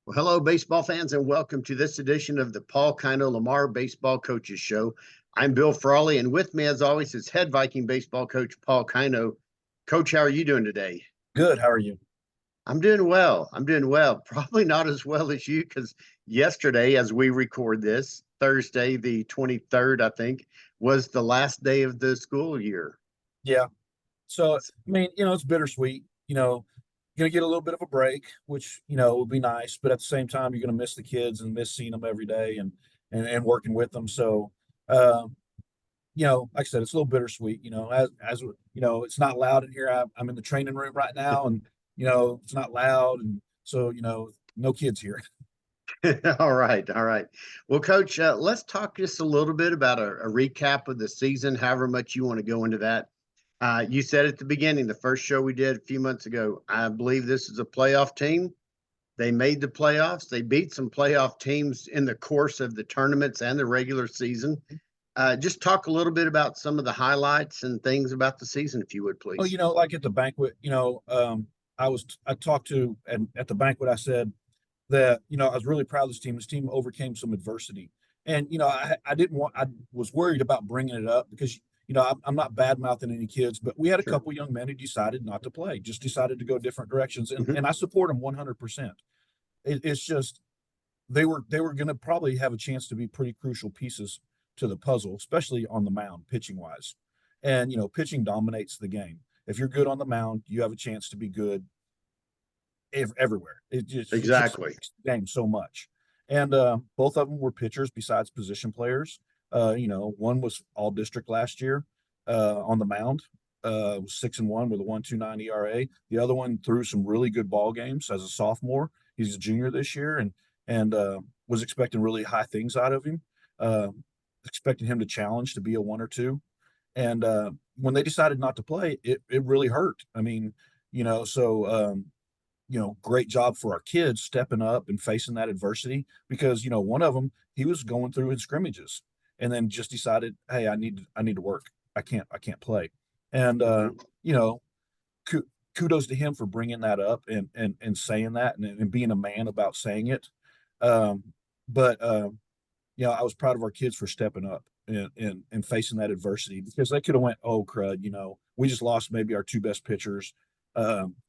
Well, hello, baseball fans, and welcome to this edition of the Kino Lamar Baseball Coaches Show. I'm Bill Frawley, and with me, as always, is head Viking baseball coach Paul Kino. Coach, how are you doing today? Good. How are you? I'm doing well. I'm doing well. Probably not as well as you, because yesterday, as we record this, Thursday, the 23rd, I think, was the last day of the school year. Yeah. So, it's bittersweet. You're gonna get a little bit of a break, which, would be nice, but at the same time, you're gonna miss the kids and miss seeing them every day and working with them. So, um, like I said, it's a little bittersweet, it's not loud in here. I'm in the training room right now and, it's not loud. And so, no kids here. All right, all right. Well, Coach, let's talk just a little bit about a recap of the season, however much you want to go into that. You said at the beginning, the first show we did a few months ago, I believe this is a playoff team. They made the playoffs. They beat some playoff teams in the course of the tournaments and the regular season. Just talk a little bit about some of the highlights and things about the season, if you would, Oh, please. like at the banquet, I talked to, and at the banquet, I said that, I was really proud of this team. This team overcame some adversity. And, I didn't want, I was worried about bringing it up because, I'm not bad mouthing any kids, but we had a Sure. couple young men who decided not to play, just decided to go different directions. And, Hmm. and I support them 100%. It's just, they were going to probably have a chance to be pretty crucial pieces to the puzzle, especially on the mound, pitching wise. And pitching dominates the game. If you're good on the mound, you have a chance to be good everywhere. It just Exactly. makes the game so much. And both of them were pitchers besides position players. One was all district last year on the mound. Was 6-1 with a 1.29 ERA. The other one threw some really good ball games as a sophomore. He's a junior this year, and was expecting really high things out of him. Uh, Expecting him to challenge to be a 1 or 2. And when they decided not to play, it really hurt. I mean, so great job for our kids stepping up and facing that adversity because one of them, he was going through in scrimmages and then just decided, hey, I need to work. I can't play. And Hmm. you know, kudos to him for bringing that up and saying that and being a man about saying it. Um, but I was proud of our kids for stepping up and facing that adversity because they could have went, oh crud, we just lost maybe our two best pitchers.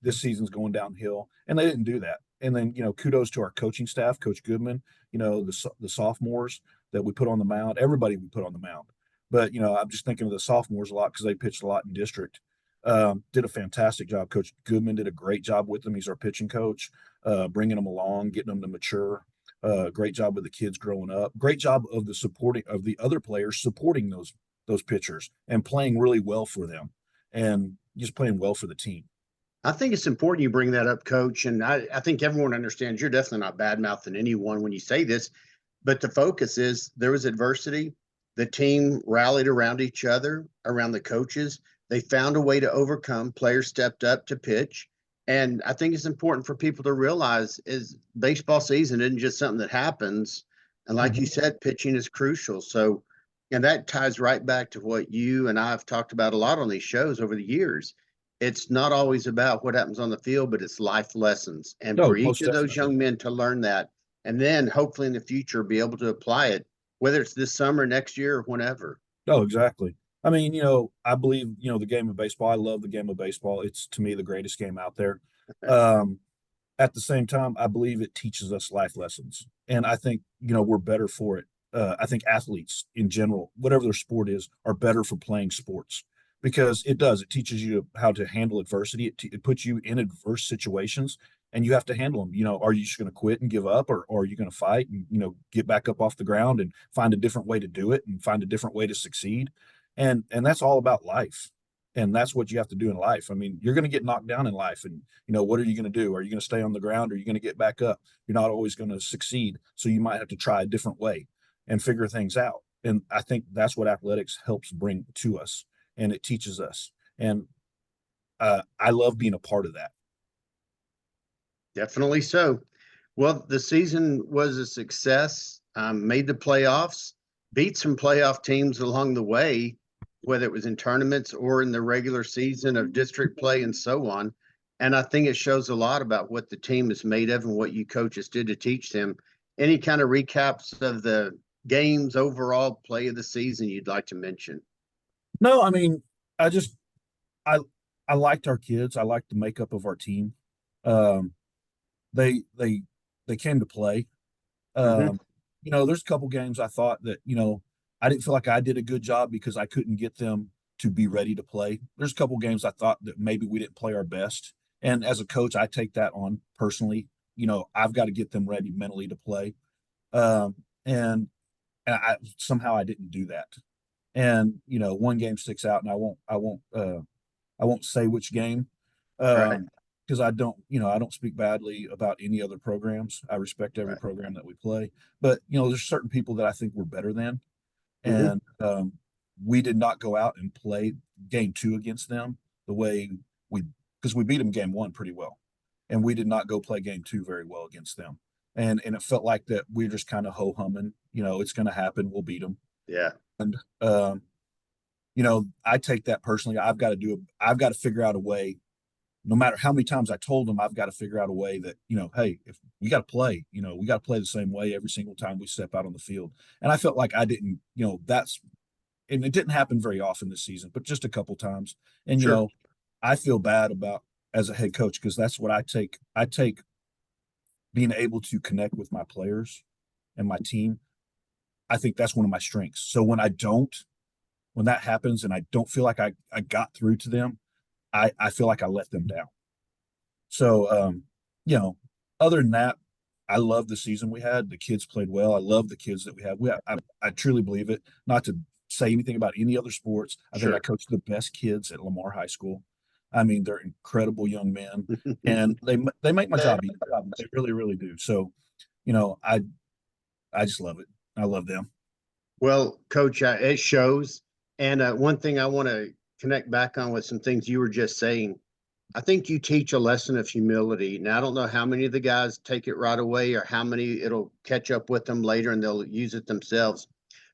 This season's going downhill, and they didn't do that. And then kudos to our coaching staff, Coach Goodman, the sophomores that we put on the mound, everybody we put on the mound. But I'm just thinking of the sophomores a lot because they pitched a lot in district. Did a fantastic job. Coach Goodman did a great job with them. He's our pitching coach, bringing them along, getting them to mature. Great job with the kids growing up. Great job of the other players supporting those pitchers and playing really well for them, and just playing well for the team. I think it's important you bring that up, Coach. And I think everyone understands you're definitely not bad mouthing anyone when you say this, but the focus is there was adversity. The team rallied around each other, around the coaches. They found a way to overcome. Players stepped up to pitch. And I think it's important for people to realize is baseball season isn't just something that happens. And like you Mhm. said, pitching is crucial. So, and that ties right back to what you and I have talked about a lot on these shows over the years. It's not always about what happens on the field, but it's life lessons. And No, for each most of those definitely. young men to learn that and then hopefully in the future be able to apply it, whether it's this summer, next year, or whenever. No, exactly. I mean, I believe, the game of baseball. I love the game of baseball. It's to me the greatest game out there. Um, at the same time, I believe it teaches us life lessons, and I think we're better for it. I think athletes in general, whatever their sport is, are better for playing sports because it does. It teaches you how to handle adversity. It puts you in adverse situations, and you have to handle them. Are you just going to quit and give up, or are you going to fight and get back up off the ground and find a different way to do it and find a different way to succeed? And that's all about life. And that's what you have to do in life. I mean, you're going to get knocked down in life, and what are you going to do? Are you going to stay on the ground, or are you going to get back up? You're not always going to succeed, so you might have to try a different way and figure things out. And I think that's what athletics helps bring to us, and it teaches us. And I love being a part of that. Definitely so. Well, the season was a success, made the playoffs, beat some playoff teams along the way, whether it was in tournaments or in the regular season of district play and so on. And I think it shows a lot about what the team is made of and what you coaches did to teach them. Any kind of recaps of the games, overall play of the season you'd like to mention? No, I mean, I just I I liked our kids. I liked the makeup of our team. Um, they they they came to play. Hmm. Um, there's a couple games I thought that, I didn't feel like I did a good job because I couldn't get them to be ready to play. There's a couple games I thought that maybe we didn't play our best. And as a coach, I take that on personally. I've got to get them ready mentally to play. Um, and, and somehow I didn't do that. And, one game sticks out and I won't say which game. Right, Because I don't speak badly about any other programs. I respect every right. program that we play. But, there's certain people that I think we're better than. Hmm. And we did not go out and play game two against them the way we, because we beat them game one pretty well. And we did not go play game two very well against them. And it felt like that we're just kind of ho humming, it's going to happen. We'll beat them. Yeah, And, I take that personally. I've got to figure out a way, no matter how many times I told them, I've got to figure out a way that, hey, if we got to play, we got to play the same way every single time we step out on the field. And I felt like I didn't, and it didn't happen very often this season, but just a couple times. And, sure, I feel bad about as a head coach because that's what I take. I take being able to connect with my players and my team. I think that's one of my strengths. So when that happens and I don't feel like I got through to them, I feel like I let them down. So, you know, other than that, I love the season we had. The kids played well. I love the kids that we had. I truly believe it. Not to say anything about any other sports. I think I sure. coached the best kids at Lamar High School. I mean, they're incredible young men, and they make my job easier. They really, really do. So, I just love it. I love them. Well, Coach, it shows. And one thing I want to connect back on with some things you were just saying. I think you teach a lesson of humility. Now, I don't know how many of the guys take it right away or how many it'll catch up with them later and they'll use it themselves.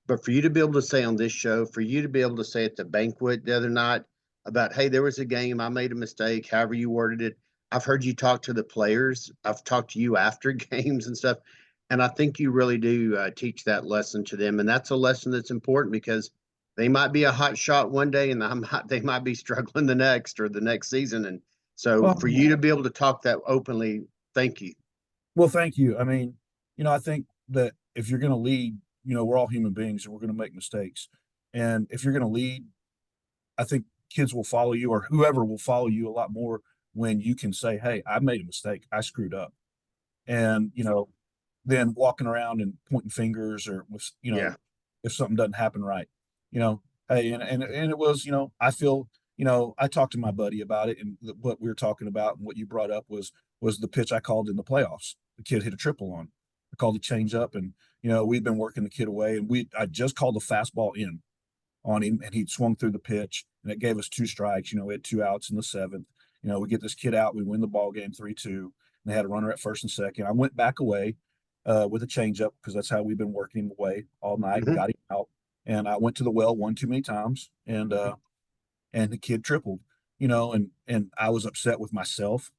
But for you to be able to say on this show, for you to be able to say at the banquet the other night about, hey, there was a game, I made a mistake, however you worded it. I've heard you talk to the players. I've talked to you after games and stuff. And I think you really do teach that lesson to them. And that's a lesson that's important because they might be a hot shot one day and they might be struggling the next or the next season. And so for you Well, to be able to talk that openly, thank you. well, thank you. I mean, I think that if you're going to lead, we're all human beings and we're going to make mistakes. And if you're going to lead, I think kids will follow you or whoever will follow you a lot more when you can say, "Hey, I made a mistake. I screwed up." And, then walking around and pointing fingers or with, Yeah. if something doesn't happen right, you know, hey, and it was, I feel, I talked to my buddy about it and what we were talking about and what you brought up was the pitch I called in the playoffs. The kid hit a triple on. I called the change up and, we've been working the kid away and I just called the fastball in on him and he swung through the pitch and it gave us two strikes. We had two outs in the seventh. We get this kid out, we win the ball game 3-2. And they had a runner at first and second. I went back away with a changeup because that's how we've been working him away all night. Hmm. Got him out, and I went to the well one too many times, and the kid tripled. And I was upset with myself.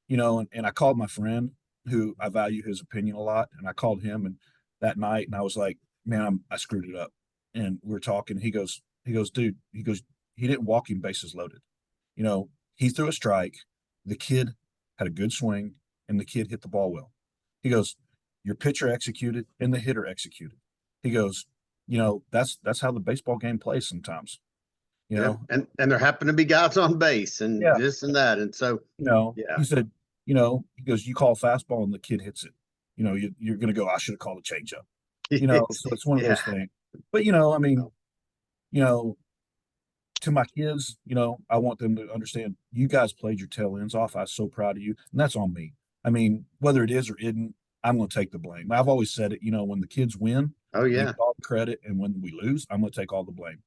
And I called my friend who I value his opinion a lot, and I called him and that night, and I was like, man, I screwed it up. And we are talking. Dude, he didn't walk him bases loaded. He threw a strike. The kid had a good swing, and the kid hit the ball well. He goes, your pitcher executed and the hitter executed. He goes, that's how the baseball game plays sometimes. You Yeah. know, And there happen to be guys on base and yeah. this and that. And so, He yeah. said, he goes, you call a fastball and the kid hits it. You're going to go, I should have called a changeup. So it's one of Yeah. those things. But I mean, you know, to my kids, I want them to understand you guys played your tail ends off. I was so proud of you. And that's on me. I mean, whether it is or isn't, I'm going to take the blame. I've always said it, when the kids win, Oh, they yeah. get all the credit. And when we lose, I'm going to take all the blame.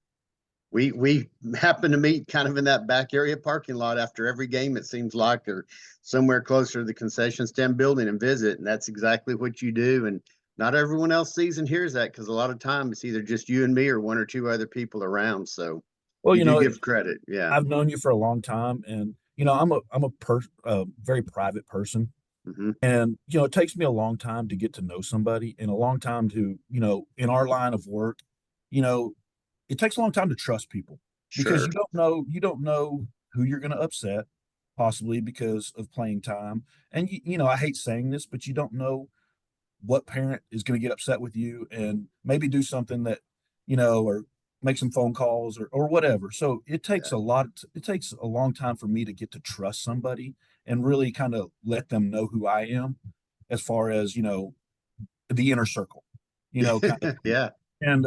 We happen to meet kind of in that back area parking lot after every game, it seems like, or somewhere closer to the concession stand building and visit. And that's exactly what you do. And not everyone else sees and hears that because a lot of times it's either just you and me or one or two other people around. So Well, you do give credit. Yeah. I've known you for a long time. And, I'm a very private person. Hmm. And, it takes me a long time to get to know somebody and a long time to, in our line of work, you know, it takes a long time to trust people because Sure. you don't know who you're going to upset, possibly because of playing time. And, I hate saying this, but you don't know what parent is going to get upset with you and maybe do something that, or make some phone calls or whatever. So it takes a long time for me to get to trust somebody and really kind of let them know who I am as far as, the inner circle, kind of thing. Yeah, And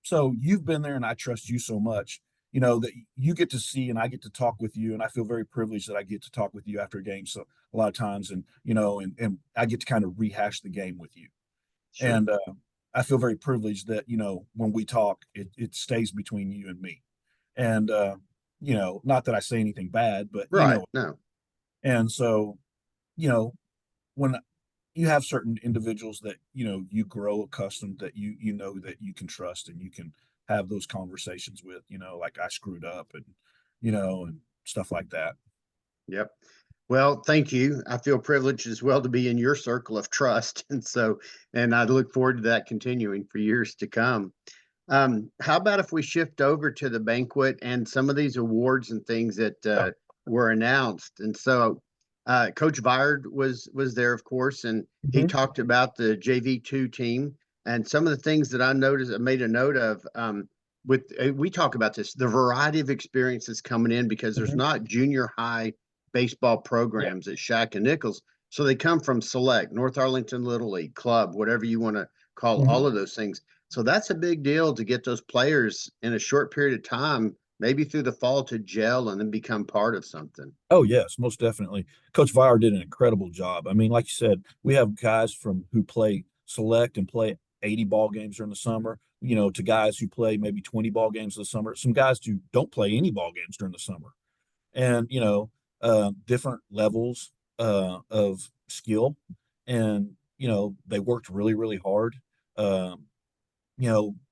so you've been there and I trust you so much, that you get to see and I get to talk with you. And I feel very privileged that I get to talk with you after a game. So a lot of times, and, and I get to kind of rehash the game with you. sure. And I feel very privileged that, when we talk, it stays between you and me. And, not that I say anything bad, but, Right. No. and so, you know, when you have certain individuals that, you grow accustomed that you know that you can trust and you can have those conversations with, like I screwed up and, and stuff like that. Yep. Well, thank you. I feel privileged as well to be in your circle of trust. And I look forward to that continuing for years to come. How about if we shift over to the banquet and some of these awards and things that Yeah. were announced? And so, Coach Viard was there, of course, and he Mhm. talked about the JV2 team and some of the things that I noticed. I made a note of. We talk about this, the variety of experiences coming in because there's Mhm. not junior high baseball Yeah. programs at Shack and Nichols, so they come from Select, North Arlington Little League Club, whatever you want to call Mhm. all of those things. So that's a big deal to get those players in a short period of time, maybe through the fall, to gel and then become part of something. Oh yes, most definitely. Coach Vire did an incredible job. I mean, like you said, we have guys from who play select and play 80 ball games during the summer, to guys who play maybe 20 ball games in the summer, some guys who don't play any ball games during the summer. And, different levels of skill. And, they worked really, really hard. Um,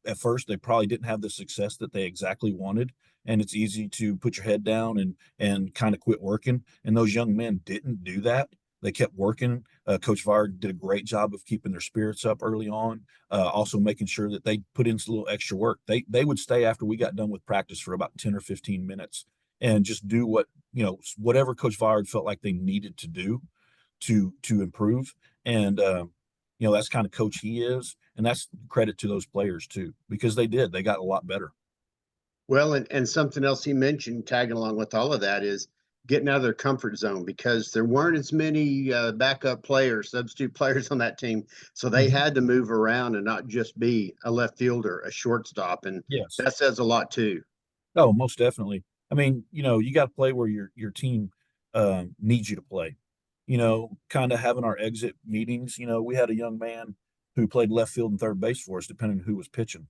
at first they probably didn't have the success that they exactly wanted. And it's easy to put your head down and kind of quit working. And those young men didn't do that. They kept working. Coach Vard did a great job of keeping their spirits up early on, also making sure that they put in some little extra work. They would stay after we got done with practice for about 10 or 15 minutes and just do whatever Coach Vard felt like they needed to do to improve. And that's kind of coach he is, and that's credit to those players too because they got a lot better. Well, and something else he mentioned, tagging along with all of that, is getting out of their comfort zone because there weren't as many backup players, substitute players on that team. So they Mhm. had to move around and not just be a left fielder, a shortstop. And Yes. that says a lot too. Oh, most definitely. I mean, you got to play where your team needs you to play. Kind of having our exit meetings. We had a young man who played left field and third base for us, depending on who was pitching,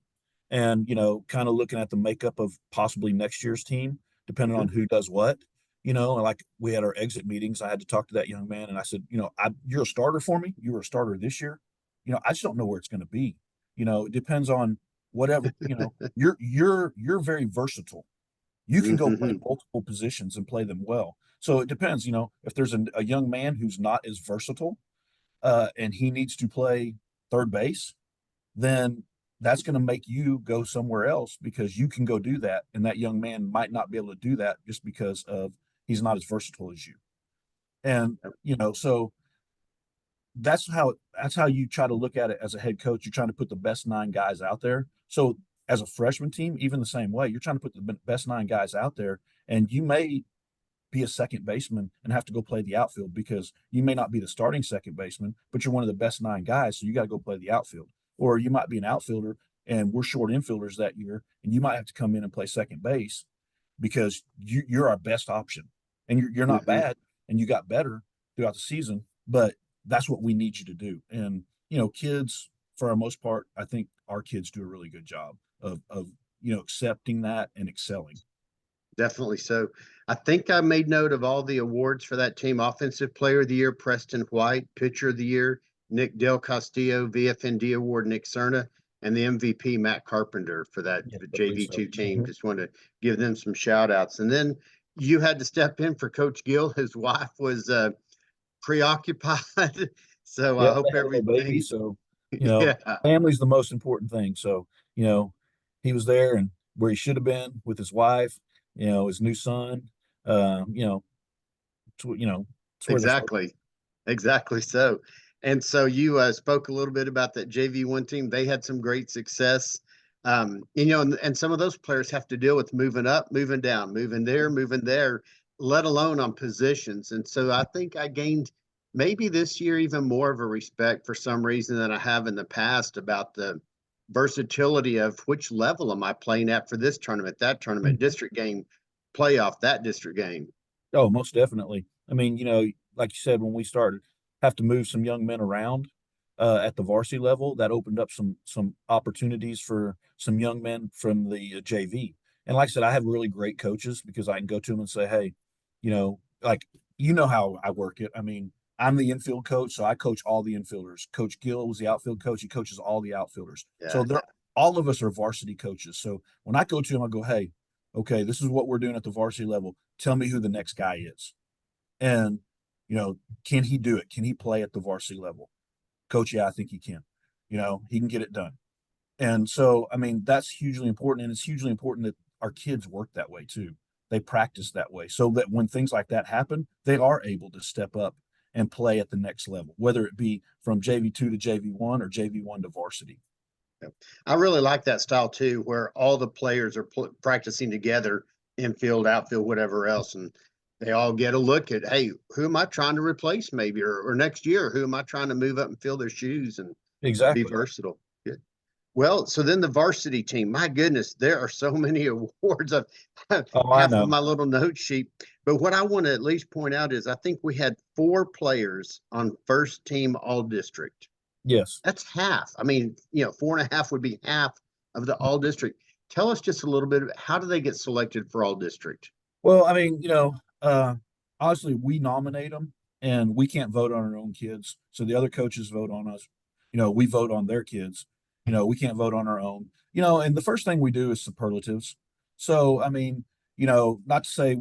and kind of looking at the makeup of possibly next year's team, depending Hmm. on who does what. And like we had our exit meetings. I had to talk to that young man, and I said, you're a starter for me. You were a starter this year. I just don't know where it's going to be. It depends on whatever. You're very versatile. You can go play Hmm. multiple positions and play them well. So it depends, if there's a young man who's not as versatile, and he needs to play third base, then that's going to make you go somewhere else because you can go do that. And that young man might not be able to do that just because of he's not as versatile as you. And, so that's how you try to look at it as a head coach. You're trying to put the best nine guys out there. So as a freshman team, even the same way, you're trying to put the best nine guys out there, and you may be a second baseman and have to go play the outfield because you may not be the starting second baseman, but you're one of the best nine guys, so you got to go play the outfield. Or you might be an outfielder and we're short infielders that year, and you might have to come in and play second base because you're our best option, and you're not Hmm. bad, and you got better throughout the season, but that's what we need you to do. And kids, for our most part, I think our kids do a really good job of accepting that and excelling. Definitely so. I think I made note of all the awards for that team. Offensive Player of the Year, Preston White. Pitcher of the Year, Nick Del Castillo. VFND Award, Nick Cerna. And the MVP, Matt Carpenter, for that Yes, I believe so. JV2 team. Mhm. Just want to give them some shout outs. And then you had to step in for Coach Gill. His wife was preoccupied. So I Yeah, hope they had a little baby, everything. so Yeah, family's the most important thing. So, he was there and where he should have been with his wife, his new son. You know, it's where they're supposed. exactly. Exactly so. And so you spoke a little bit about that JV1 team. They had some great success. And some of those players have to deal with moving up, moving down, moving there, let alone on positions. And so I think I gained maybe this year even more of a respect for some reason than I have in the past about the versatility of which level am I playing at for this tournament, that tournament, Mhm. district game, playoff, that district game. Oh, most definitely. I mean, like you said, when we started, have to move some young men around at the varsity level, that opened up some opportunities for some young men from the JV. And like I said, I have really great coaches because I can go to them and say, hey, like how I work it. I mean, I'm the infield coach, so I coach all the infielders. Coach Gill was the outfield coach; he coaches all the outfielders. So Yeah. they're all of us are varsity coaches. So when I go to them, I go, hey, okay, this is what we're doing at the varsity level. Tell me who the next guy is. And, can he do it? Can he play at the varsity level? Coach, yeah, I think he can. He can get it done. And so, I mean, that's hugely important. And it's hugely important that our kids work that way too. They practice that way so that when things like that happen, they are able to step up and play at the next level, whether it be from JV2 to JV1 or JV1 to varsity. Yeah. I really like that style too, where all the players are practicing together, infield, outfield, whatever else, and they all get a look at, hey, who am I trying to replace maybe, or next year, who am I trying to move up and fill their shoes and be Exactly. versatile. Yeah. Well, so then the varsity team, my goodness, there are so many awards. I've Oh, I half of know. my little note sheet. But what I want to at least point out is I think we had 4 players on first team all district. Yes. That's half. I mean, 4.5 would be half of the all district. Tell us just a little bit about how do they get selected for all district? Well, I mean, honestly, we nominate them and we can't vote on our own kids. So the other coaches vote on us. We vote on their kids. We can't vote on our own. And the first thing we do is superlatives. So, I mean, not to say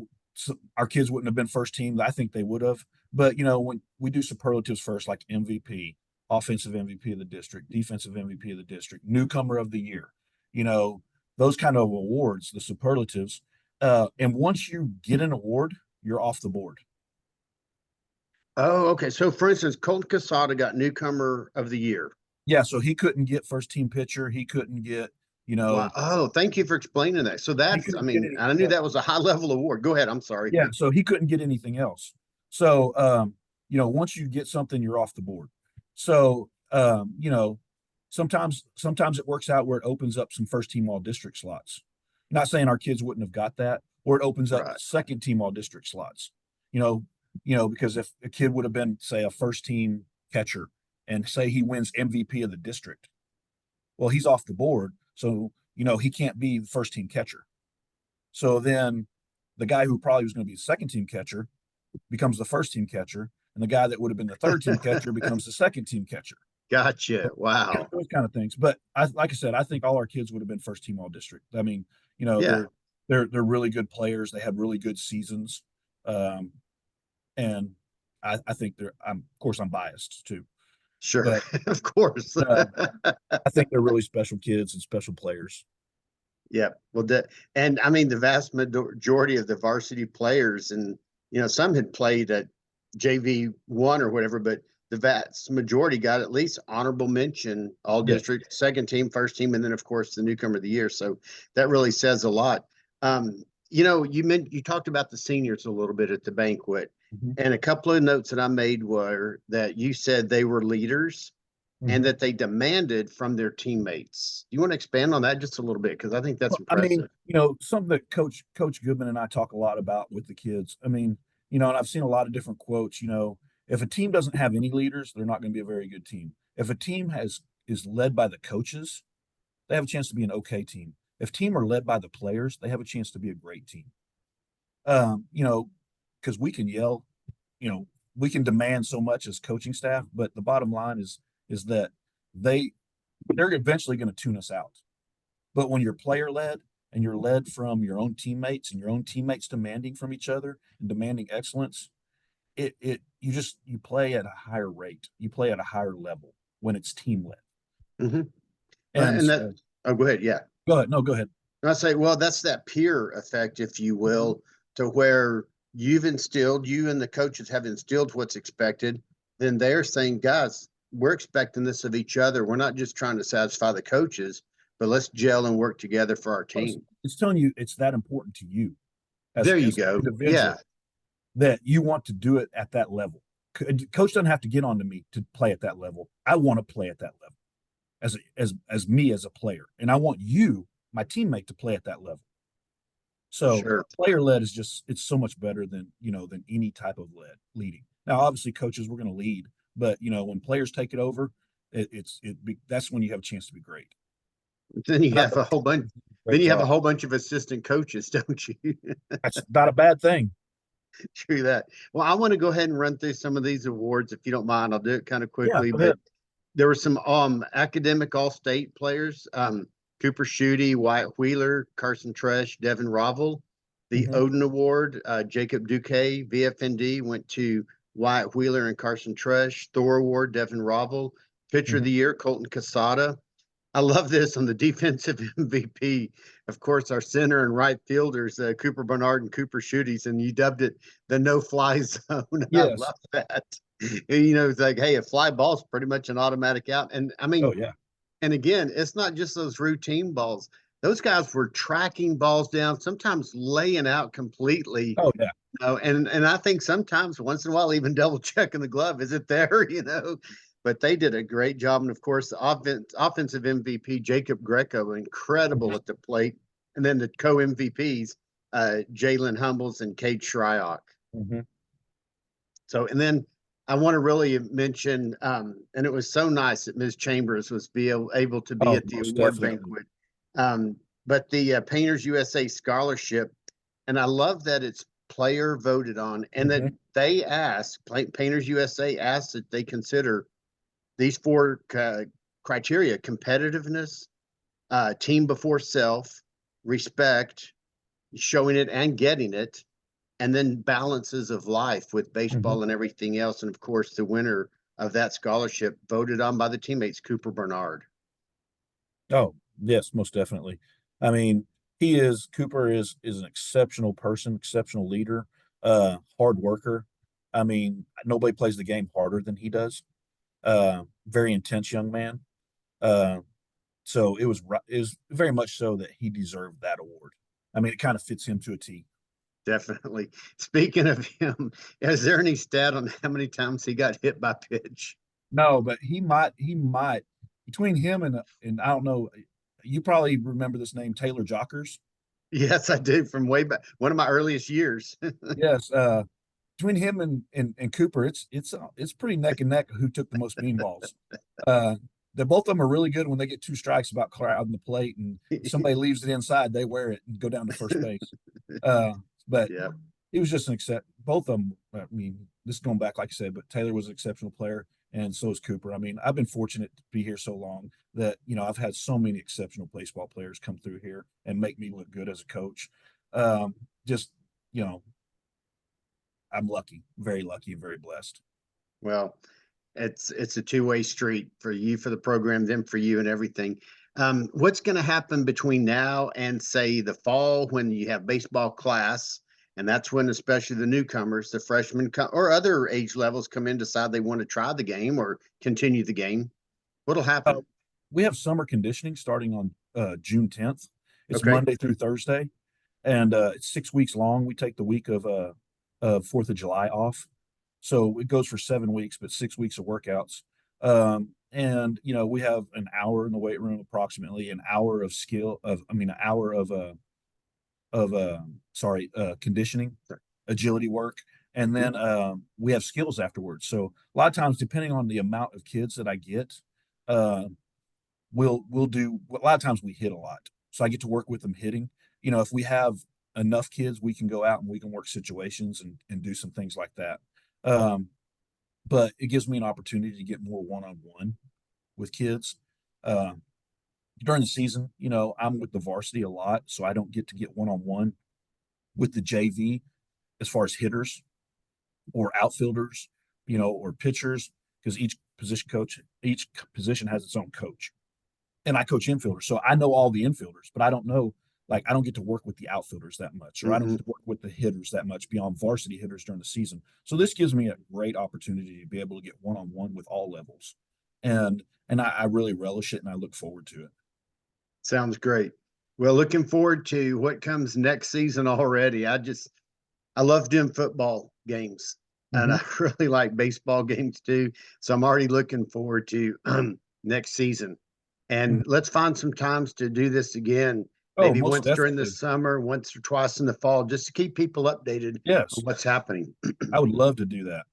our kids wouldn't have been first team. I think they would have. But, when we do superlatives first, like MVP, offensive MVP of the district, defensive MVP of the district, newcomer of the year, you know, those kind of awards, the superlatives and once you get an award, you're off the board. Oh, okay. So for instance, Colton Casada got newcomer of the year. Yeah, so he couldn't get first team pitcher. He couldn't get, you Wow. know, Oh, thank you for explaining that. So he that's, I couldn't get mean, I anything knew else. that was a high level award. Go ahead. I'm sorry. Yeah, so he couldn't get anything else. So, once you get something, you're off the board. So, sometimes it works out where it opens up some first team all district slots. Not saying our kids wouldn't have got that, or it opens up Right. second team all district slots. You know, because if a kid would have been, say, a first team catcher and say he wins MVP of the district, well, he's off the board. So, he can't be the first team catcher. So then the guy who probably was going to be the second team catcher becomes the first team catcher, and the guy that would have been the third team catcher becomes the second team catcher. Gotcha. Wow. Those kind of things. But like I said, I think all our kids would have been first team all district. I mean, Yeah, they're really good players. They had really good seasons, um, and I think of course I'm biased too, sure. but Of course. uh, I think they're really special kids and special players. Yeah. Well, and I mean, the vast majority of the varsity players, and some had played at JV1 or whatever, but the vast majority got at least honorable mention, all Yes. district, second team, first team, and then of course the newcomer of the year. So that really says a lot. You talked about the seniors a little bit at the banquet, Mhm. and a couple of notes that I made were that you said they were leaders and Mhm. that they demanded from their teammates. Do you want to expand on that just a little bit? Because I think that's Well, I mean, impressive. something that Coach Goodman and I talk a lot about with the kids. I mean, and I've seen a lot of different quotes. If a team doesn't have any leaders, they're not going to be a very good team. If a team is led by the coaches, they have a chance to be an okay team. If team are led by the players, they have a chance to be a great team. Um, you know, because we can yell, you know, we can demand so much as coaching staff, but the bottom line is that they they're eventually going to tune us out. But when you're player led and you're led from your own teammates and your own teammates demanding from each other and demanding excellence, you play at a higher rate. You play at a higher level when it's team led. Hmm. And And that, so, oh, go ahead. Yeah. go ahead. No, go ahead. And I say, well, that's that peer effect, if you will, to where you and the coaches have instilled what's expected. Then they're saying, guys, we're expecting this of each other. We're not just trying to satisfy the coaches, but let's gel and work together for our It's, team. it's telling you it's that important to you There you as an go. Yeah, individual that you want to do it at that level. Coach doesn't have to get on to me to play at that level. I want to play at that level as me as a player, and I want you, my teammate, to play at that level. for So sure. player led is just it's so much better than than any type of leading. Now, obviously, coaches we're going to lead, but when players take it over, that's when you have a chance to be great. Then you And I have think a whole bunch. Then great you have a job. whole bunch of assistant coaches, don't you? That's not a bad thing. True that. Well, I want to go ahead and run through some of these awards if you don't mind. I'll do it kind of Yeah, quickly, go ahead. but there were some academic all-state players. Cooper Schutte, Wyatt Wheeler, Carson Tresh, Devin Rovell. The Hmm. Odin Award, Jacob Duque, VFND, went to Wyatt Wheeler and Carson Tresh. Thor Award, Devin Rovell. Pitcher of Hmm. the Year, Colton Casada. I love this on the defensive MVP. Of course, our center and right fielders, Cooper Bernard and Cooper Schutties, and you dubbed it the no-fly zone. I Yes. love that. It's like, hey, a fly ball's pretty much an automatic out. And I Oh mean, yeah. and again, it's not just those routine balls. Those guys were tracking balls down, sometimes laying out completely. Oh yeah. And I think sometimes once in a while even double checking the glove. Is it there? But they did a great job. And of course, the offensive MVP, Jacob Greco, incredible Hmm. at the plate. And then the co MVPs, Jalen Humbles and Cade Shryock. Hmm. So, and then I want to really mention, and it was so nice that Ms. Chambers was able to be Oh, at the most award definitely. banquet. But the Painters USA scholarship, and I love that it's player voted on, and that Hmm. they Painters USA asked that they consider these four criteria: competitiveness, team before self, respect, showing it and getting it, and then balances of life with Hmm. baseball and everything else. And of course, the winner of that scholarship, voted on by the teammates, Cooper Bernard. Oh, yes, most definitely. I mean, Cooper is an exceptional person, exceptional leader, hard worker. I mean, nobody plays the game harder than he does. Very intense young man. Uh, so it was very much so that he deserved that award. I mean, it kind of fits him to a T. Definitely. Speaking of him, is there any stat on how many times he got hit by pitch? No, but he might between him and I don't know, you probably remember this name, Taylor Jockers. Yes, I do, from way back, one of my earliest years. Yes, between him and Cooper, it's pretty neck and neck who took the most beanballs. Uh, they both of them are really good when they get two strikes about crowding the plate, and somebody leaves it inside, they wear it and go down to first base. Uh, but Yeah. he was just an accept. Both of them. I mean, this is going back, like I said, but Taylor was an exceptional player, and so is Cooper. I mean, I've been fortunate to be here so long that I've had so many exceptional baseball players come through here and make me look good as a coach. Just you know, I'm lucky, very lucky, and very blessed. Well, it's a two-way street for you, for the program, them for you, and everything. What's going to happen between now and say the fall when you have baseball class, and that's when especially the newcomers, the freshmen or other age levels come in, decide they want to try the game or continue the game? What'll Uh, happen? we have summer conditioning starting on June 10th. It's Okay. Monday through Thursday, and it's 6 weeks long. We take the week of 4th of July off, so it goes for 7 weeks, but 6 weeks of workouts. And we have an hour in the weight room, approximately an hour of an hour of sorry, conditioning, agility work, and Mhm. then we have skills afterwards. So a lot of times, depending on the amount of kids that I get, uh, we'll do a lot of times we hit a lot. So I get to work with them hitting. If we have enough kids, we can go out and we can work situations and do some things like that. Um, but it gives me an opportunity to get more one-on-one with kids. Uh, during the season, I'm with the varsity a lot, so I don't get to get one-on-one with the JV as far as hitters or outfielders, or pitchers, because each position has its own coach. And I coach infielders, so I know all the infielders, but I don't know, like, I don't get to work with the outfielders that much, or I don't Hmm. get to work with the hitters that much beyond varsity hitters during the season. So this gives me a great opportunity to be able to get one-on-one with all levels. And I really relish it and I look forward to it. Sounds great. Well, looking forward to what comes next season already. I love doing football games and Mm-hmm. I really like baseball games too. So I'm already looking forward to next season. Mm-hmm. And let's find some times to do this again, Oh, maybe most once during the definitely. summer, once or twice in the fall, just to keep people updated on Yes, what's happening. I would love to do that.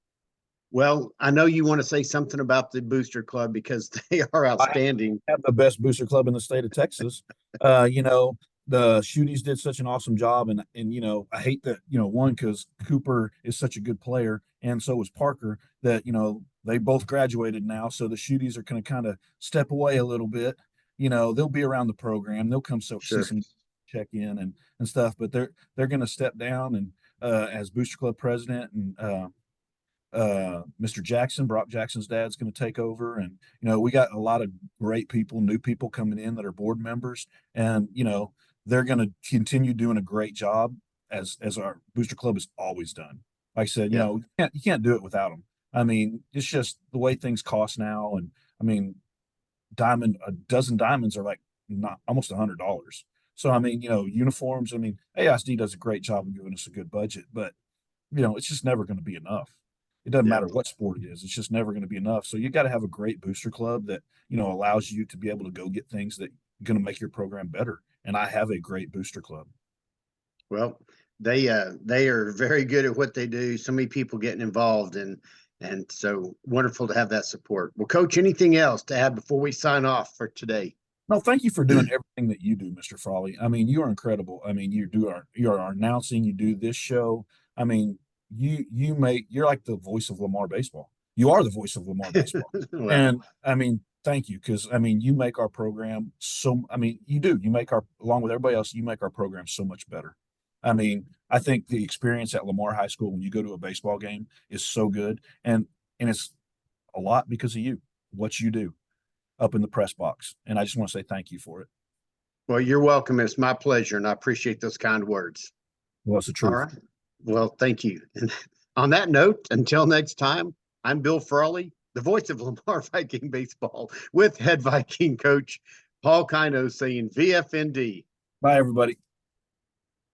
Well, I know you want to say something about the Booster Club because they are I outstanding. have the best booster club in the state of Texas. The Shooties did such an awesome job, and I hate that, one, because Cooper is such a good player, and so is Parker, that they both graduated now, so the Shooties are going to kind of step away a little bit. They'll be around the program, they'll come see Sure. some check in and stuff, but they're going to step down and as Booster Club president, and Mr. Jackson, Brock Jackson's dad's going to take over. And, we got a lot of great people, new people coming in that are board members. And, they're going to continue doing a great job as our booster club has always done. Like I said, Yeah. you can't do it without them. I mean, it's just the way things cost now. And I mean, a dozen diamonds are like not almost $100. So, I mean, uniforms, I mean, ASD does a great job of giving us a good budget, but it's just never going to be enough. It doesn't Yeah. matter what sport it is. It's just never going to be enough. So you got to have a great booster club that, allows you to be able to go get things that are going to make your program better. And I have a great booster club. Well, they are very good at what they do. So many people getting involved and so wonderful to have that support. Well, Coach, anything else to add before we sign off for today? No, thank you for doing everything that you do, Mr. Frawley. I mean, you are incredible. I mean, you're announcing, you do this show. I mean, you're like the voice of Lamar baseball. You are the voice of Lamar baseball. Well, And I mean, thank you, because I mean, you make our program so, I mean, you do. You make our, along with everybody else, you make our program so much better. I mean, I think the experience at Lamar High School when you go to a baseball game is so good. And it's a lot because of you, what you do up in the press box. And I just want to say thank you for it. well, you're welcome. It's my pleasure, and I appreciate those kind words. Well, it's the All truth. right. Well, thank you. And on that note, until next time, I'm Bill Frawley, the voice of Lamar Viking baseball, with head Viking coach Paul Kino saying VFND. Bye, everybody.